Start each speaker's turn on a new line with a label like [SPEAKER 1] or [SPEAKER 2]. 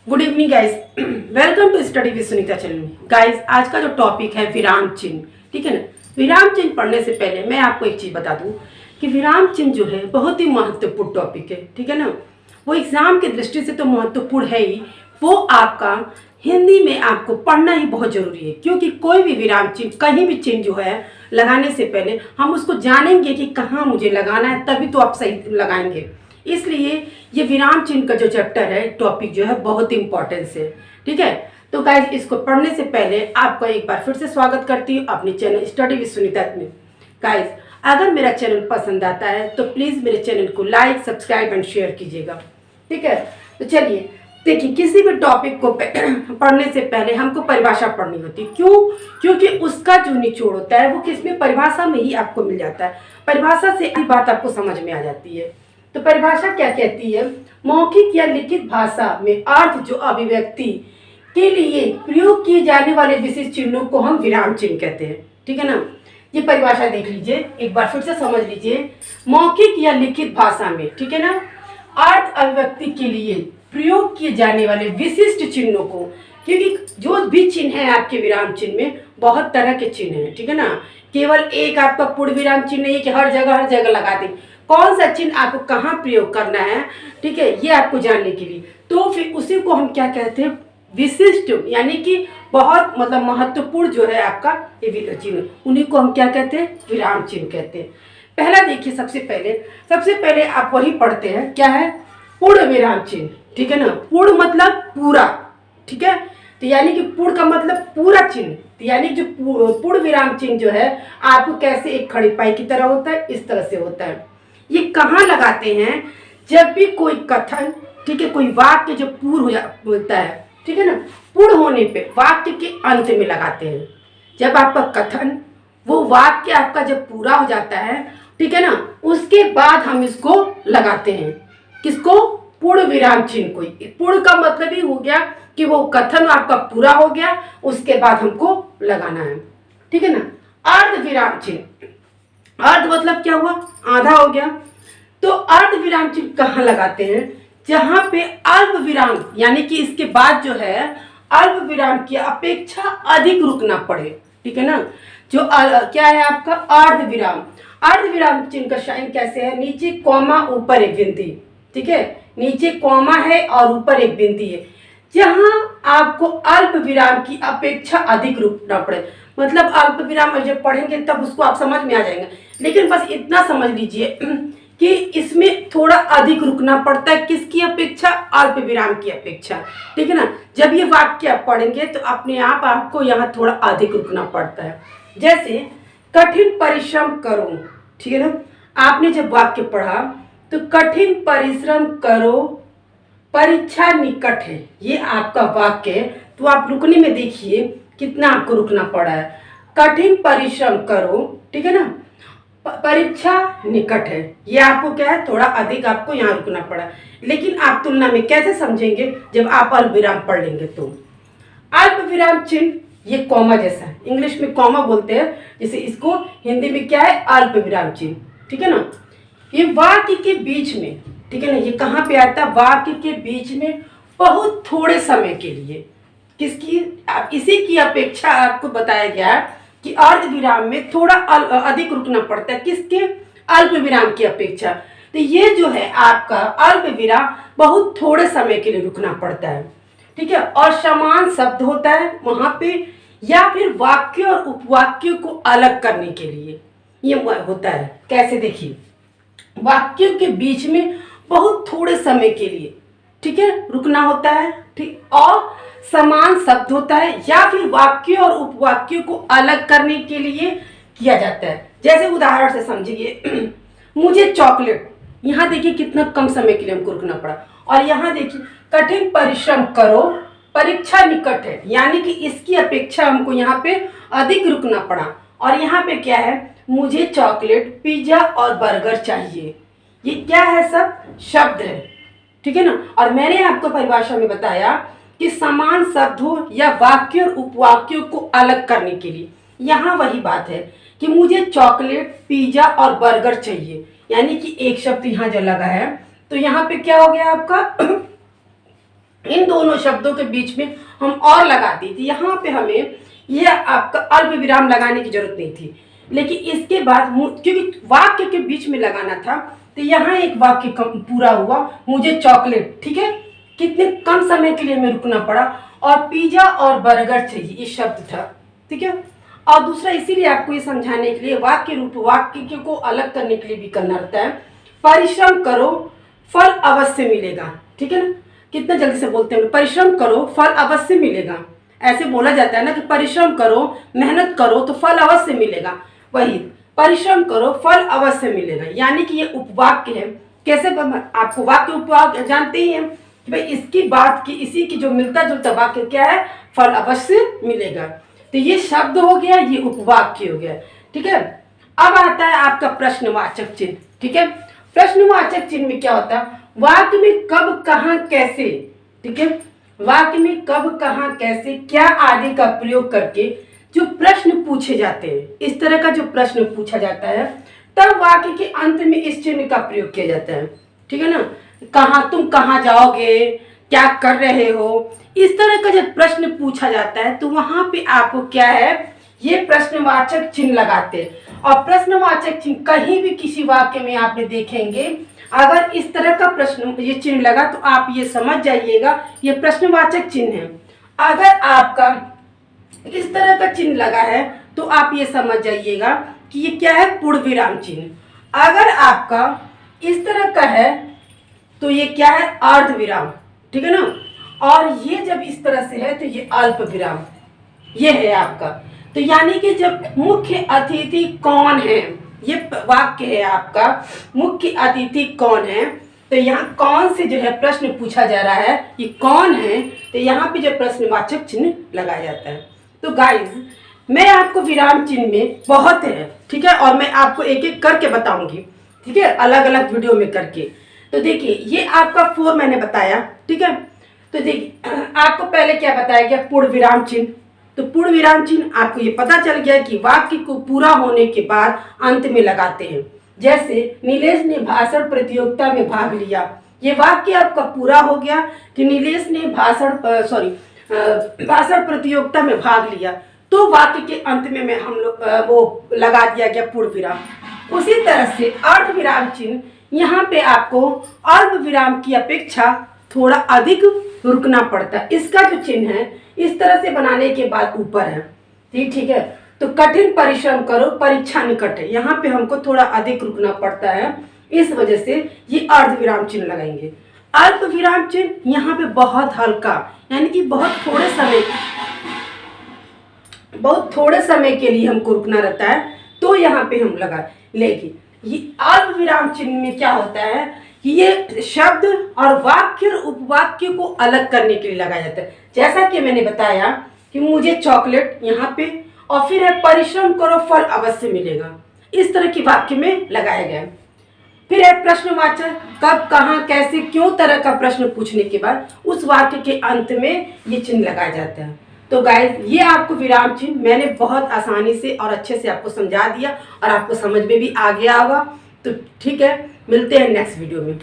[SPEAKER 1] Good evening guys, welcome to study with Sunita channel. Guys, आज का जो टॉपिक है विराम चिन्ह, ठीक है ना। विराम चिन्ह पढ़ने से पहले मैं आपको एक चीज़ बता दूं कि विराम चिन्ह जो है बहुत ही महत्वपूर्ण टॉपिक है, ठीक है ना। वो एग्जाम की दृष्टि से तो महत्वपूर्ण है ही, वो आपका हिंदी में आपको पढ़ना ही बहुत जरूरी है, क्योंकि कोई भी विराम चिन्ह, कहीं भी चिन्ह जो है लगाने से पहले हम उसको जानेंगे कि कहाँ मुझे लगाना है, तभी तो आप सही लगाएंगे। इसलिए ये विराम चिन्ह का जो चैप्टर है, टॉपिक जो है बहुत ही इंपॉर्टेंस है, ठीक है। तो गाइस, इसको पढ़ने से पहले आपका एक बार फिर से स्वागत करती हूँ अपने चैनल स्टडी विद सुनीता में। गाइस, अगर मेरा चैनल पसंद आता है तो प्लीज़ मेरे चैनल को लाइक, सब्सक्राइब एंड शेयर कीजिएगा, ठीक है। तो चलिए देखिए, किसी भी टॉपिक को पढ़ने से पहले हमको परिभाषा पढ़नी होती है। क्यों? क्योंकि उसका जो निचोड़ होता है वो किसमें, परिभाषा में ही आपको मिल जाता है। परिभाषा से ये बात आपको समझ में आ जाती है। तो परिभाषा क्या कहती है? मौखिक या लिखित भाषा में अर्थ जो अभिव्यक्ति के लिए प्रयोग किए जाने वाले विशिष्ट चिन्हों को हम विराम चिन्ह कहते हैं, ठीक है ना। ये परिभाषा देख लीजिए, एक बार फिर से समझ लीजिए। मौखिक या लिखित भाषा में, ठीक है ना, अर्थ अभिव्यक्ति के लिए प्रयोग किए जाने वाले विशिष्ट चिन्हों को, क्योंकि जो भी चिन्ह है आपके विराम चिन्ह में बहुत तरह के चिन्ह हैं, ठीक है ना। केवल एक आपका पूर्ण विराम चिन्ह नहीं है कि हर जगह लगा दें। कौन सा चिन्ह आपको कहाँ प्रयोग करना है, ठीक है, ये आपको जानने के लिए, तो फिर उसी को हम क्या कहते हैं, विशिष्ट, यानी कि बहुत मतलब महत्वपूर्ण जो है आपका ये चिन्ह, उन्हीं को हम क्या कहते हैं, विराम चिन्ह कहते हैं। पहला देखिए, सबसे पहले आप वही पढ़ते हैं, क्या है, पूर्ण विराम चिन्ह, ठीक है ना। पूर्ण मतलब पूरा, ठीक है। तो यानी कि पूर्ण का मतलब पूरा चिन्ह, तो यानी जो पूर्ण विराम चिन्ह जो है आपको कैसे एक खड़ी पाई की तरह होता है, इस तरह से होता है। ये कहाँ लगाते हैं? जब भी कोई कथन, ठीक है, कोई वाक्य जो पूर्ण होता है, ठीक है ना, पूर्ण होने पे वाक्य के अंत में लगाते हैं। जब आपका कथन, वो वाक्य आपका जब पूरा हो जाता है, ठीक है ना, उसके बाद हम इसको लगाते हैं। किसको? पूर्ण विराम चिन्ह को। पूर्ण का मतलब ही हो गया कि वो कथन आपका पूरा हो गया, उसके बाद हमको लगाना है, ठीक है ना। अर्ध विराम चिन्ह, अर्ध मतलब क्या हुआ, आधा हो गया। तो अर्ध विराम चिन्ह कहाँ लगाते हैं? जहां पे अल्प विराम, यानी कि इसके बाद जो है अल्प विराम की अपेक्षा अधिक रुकना पड़े, ठीक है ना। जो क्या है आपका अर्ध विराम। अर्ध विराम चिन्ह का साइन कैसे है? नीचे कॉमा, ऊपर एक बिंदी, ठीक है। नीचे कॉमा है और ऊपर एक बिंदी है। जहां आपको अल्प विराम की अपेक्षा अधिक रुकना पड़े, मतलब अल्प विराम जब पढ़ेंगे तब उसको आप समझ में आ जाएंगे, लेकिन बस इतना समझ लीजिए कि इसमें थोड़ा अधिक रुकना पड़ता है। किसकी अपेक्षा? अल्प विराम की अपेक्षा, ठीक है ना। जब ये वाक्य आप पढ़ेंगे तो अपने आप आपको यहाँ थोड़ा अधिक रुकना पड़ता है। जैसे कठिन परिश्रम करो, ठीक है ना। आपने जब वाक्य पढ़ा तो कठिन परिश्रम करो, परीक्षा निकट है, ये आपका वाक्य है। तो आप रुकने में देखिए कितना आपको रुकना पड़ा है। कठिन परिश्रम करो, ठीक है ना, परीक्षा निकट है, ये आपको क्या है, थोड़ा अधिक आपको यहाँ रुकना पड़ा। लेकिन आप तुलना में कैसे समझेंगे? जब आप अल्प विराम पढ़ लेंगे तो। अल्प विराम चिन्ह ये कॉमा जैसा है, इंग्लिश में कॉमा बोलते हैं, जैसे इसको हिंदी में क्या है, अल्प विराम चिन्ह, ठीक है ना। ये वाक्य के बीच में, ठीक है ना, ये कहाँ पे आता है? वाक्य के बीच में बहुत थोड़े समय के लिए। किसकी? इसी की अपेक्षा आपको बताया गया कि अर्ध विराम में थोड़ा अधिक रुकना पड़ता है। किसके? अल्प विराम की अपेक्षा। तो ये जो है आपका अल्प विराम बहुत थोड़े समय के लिए रुकना पड़ता है, ठीक है। और समान शब्द होता है वहां पे, या फिर वाक्य और उपवाक्य को अलग करने के लिए ये होता है। कैसे? देखिए, वाक्यों के बीच में बहुत थोड़े समय के लिए, ठीक है, रुकना होता है, ठीक, और समान शब्द होता है, या फिर वाक्य और उपवाक्य को अलग करने के लिए किया जाता है। जैसे उदाहरण से समझिए, मुझे चॉकलेट, यहाँ देखिए कितना कम समय के लिए हमको रुकना पड़ा। और यहाँ देखिए कठिन परिश्रम करो, परीक्षा निकट है, यानी कि इसकी अपेक्षा हमको यहाँ पे अधिक रुकना पड़ा। और यहाँ पे क्या है, मुझे चॉकलेट, पिज्जा और बर्गर चाहिए, ये क्या है, सब शब्द है, ठीक है ना। और मैंने आपको परिभाषा में बताया कि समान शब्द हो या वाक्य और उपवाक्यों को अलग करने के लिए, यहाँ वही बात है कि मुझे चॉकलेट, पिज्जा और बर्गर चाहिए, यानी कि एक शब्द यहाँ जो लगा है, तो यहाँ पे क्या हो गया आपका इन दोनों शब्दों के बीच में हम और लगा दी थी। यहाँ पे हमें ये आपका अल्प विराम लगाने की जरूरत नहीं थी, लेकिन इसके बाद क्योंकि वाक्य के बीच में लगाना था, तो यहाँ एक वाक्य पूरा हुआ, मुझे चॉकलेट, ठीक है, कितने कम समय के लिए हमें रुकना पड़ा, और पिज्जा और बर्गर चाहिए, ये शब्द था, ठीक है। और दूसरा इसीलिए आपको ये समझाने के लिए वाक्य रूप वाक्य को अलग करने के लिए भी करना रहता है, परिश्रम करो फल अवश्य मिलेगा, ठीक है ना। कितना जल्दी से बोलते हैं, परिश्रम करो फल अवश्य मिलेगा, ऐसे बोला जाता है ना कि परिश्रम करो, मेहनत करो तो फल अवश्य मिलेगा। वही परिश्रम करो फल अवश्य मिलेगा, यानी कि ये उपवाक्य है। कैसे आपको वाक्य उपवाक्य जानते ही हैं कि भाई इसकी बात की, इसी की जो मिलता जुलता वाक्य क्या है, फल अवश्य मिलेगा। तो ये शब्द हो गया, ये उपवाक्य हो गया, ठीक है। अब आता है आपका प्रश्नवाचक चिन्ह, ठीक है। प्रश्नवाचक चिन्ह में क्या होता है, वाक्य में कब, कहाँ, कैसे, ठीक है, वाक्य में कब, कहाँ, कैसे, क्या आदि का प्रयोग करके जो प्रश्न पूछे जाते हैं, इस तरह का जो प्रश्न पूछा जाता है, तब वाक्य के अंत में इस चिन्ह का प्रयोग किया जाता है, ठीक है ना। कहाँ, तुम कहाँ जाओगे, क्या कर रहे हो, इस तरह का जब प्रश्न पूछा जाता है तो वहां पे आपको क्या है, ये प्रश्नवाचक चिन्ह लगाते हैं। और प्रश्नवाचक चिन्ह कहीं भी किसी वाक्य में आपने देखेंगे, अगर इस तरह का प्रश्न ये चिन्ह लगा तो आप ये समझ जाइएगा ये प्रश्नवाचक चिन्ह है। अगर आपका इस तरह का चिन्ह लगा है तो आप ये समझ जाइएगा कि ये क्या है, पूर्ण विराम चिन्ह। अगर आपका इस तरह का है तो ये क्या है, अर्ध विराम, ठीक है ना। और ये जब इस तरह से है तो ये अल्प विराम, ये है आपका। तो यानी कि जब मुख्य अतिथि कौन है, ये वाक्य है आपका, मुख्य अतिथि कौन है, तो यहाँ कौन से जो है प्रश्न पूछा जा रहा है, ये कौन है, तो यहाँ पे जो प्रश्नवाचक चिन्ह लगाया जाता है। तो गाइस मैं आपको विराम चिन्ह में बहुत है, ठीक है, और मैं आपको एक एक करके बताऊंगी, ठीक है, अलग अलग वीडियो में करके। तो देखिए ये आपका 4 मैंने बताया, ठीक है। तो देखिए आपको पहले क्या बताया गया, पूर्ण विराम चिन्ह। तो पूर्ण विराम चिन्ह आपको ये पता चल गया कि वाक्य को पूरा होने के बाद अंत में लगाते हैं। जैसे नीलेश ने भाषण प्रतियोगिता में भाग लिया, ये वाक्य आपका पूरा हो गया कि नीलेश ने भाषण प्रतियोगिता में भाग लिया, तो वाक्य के अंत में हम लोग वो लगा दिया गया पूर्ण विराम। उसी तरह से अर्ध विराम चिन्ह, यहाँ पे आपको अल्प विराम की अपेक्षा थोड़ा अधिक रुकना पड़ता है। इसका जो चिन्ह है इस तरह से बनाने के बाद ऊपर है, ठीक है। तो कठिन परिश्रम करो परीक्षा निकट है, यहाँ पे हमको थोड़ा अधिक रुकना पड़ता है, इस वजह से ये अर्ध विराम चिन्ह लगाएंगे। अल्प विराम चिन्ह यहाँ पे बहुत हल्का, यानी कि बहुत थोड़े समय के लिए हमको रुकना रहता है, तो यहाँ पे हम लगा। लेकिन ये अल्प विराम चिन्ह में क्या होता है कि ये शब्द और वाक्य और उपवाक्य को अलग करने के लिए लगाया जाता है। जैसा कि मैंने बताया कि मुझे चॉकलेट, यहाँ पे, और फिर है परिश्रम करो फल अवश्य मिलेगा, इस तरह की वाक्य में लगाया गया। फिर है प्रश्नवाचक, कब, कहाँ, कैसे, क्यों तरह का प्रश्न पूछने के बाद उस वाक्य के अंत में ये चिन्ह लगाया जाता है। तो गाइस ये आपको विराम चिन्ह मैंने बहुत आसानी से और अच्छे से आपको समझा दिया और आपको समझ में भी आ गया होगा। तो ठीक है, मिलते हैं नेक्स्ट वीडियो में।